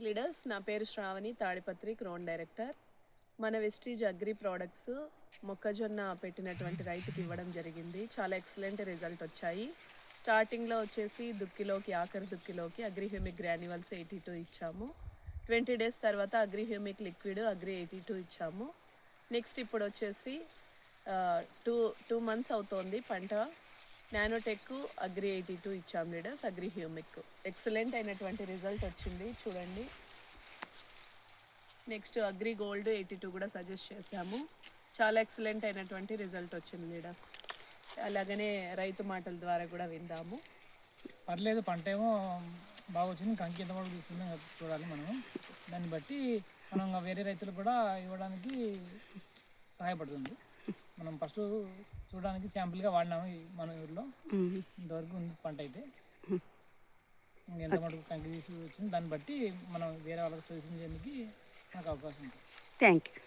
Leaders, నా పేరు Shravani, Tadipatri crown director. మన వెస్టీజ్ అగ్రి ప్రోడక్ట్స్ మొక్కజొన్న పెట్టినటువంటి రైతుకి ఇవ్వడం జరిగింది. చాలా ఎక్సలెంట్ రిజల్ట్ వచ్చాయి. స్టార్టింగ్లో వచ్చేసి దుక్కిలోకి, ఆఖరి దుక్కిలోకి అగ్రిహ్యూమిక్ గ్రాన్యువల్స్ 82 ఇచ్చాము. 20 డేస్ తర్వాత అగ్రిహ్యూమిక్ లిక్విడ్ అగ్రి 82 ఇచ్చాము. నెక్స్ట్ ఇప్పుడు వచ్చేసి టూ మంత్స్ అవుతోంది పంట. నానోటెక్ అగ్రి 82 ఇచ్చాం లీడర్స్. అగ్రిహ్యూమిక్ ఎక్సలెంట్ అయినటువంటి రిజల్ట్ వచ్చింది, చూడండి. నెక్స్ట్ అగ్రి గోల్డ్ 82 కూడా సజెస్ట్ చేశాము. చాలా ఎక్సలెంట్ అయినటువంటి రిజల్ట్ వచ్చింది లీడర్స్. అలాగనే రైతు మాటల ద్వారా కూడా విందాము. పర్లేదు, పంట ఏమో బాగా వచ్చింది. కంకి ఎంత వరకు తీసుకుందో చూడాలి మనం. దాన్ని బట్టి మనం వేరే రైతులకు కూడా ఇవ్వడానికి సహాయపడుతుంది. మనం ఫస్ట్ చూడడానికి శాంపుల్గా వాడినాము మన ఊరిలో. ఇంతవరకు ఉంది పంట అయితే. ఎంత మటుకు కంకి తీసి వచ్చింది దాన్ని బట్టి మనం వేరే వాళ్ళకి సజెషన్ చేయడానికి నాకు అవకాశం ఉంటుంది. Thank you.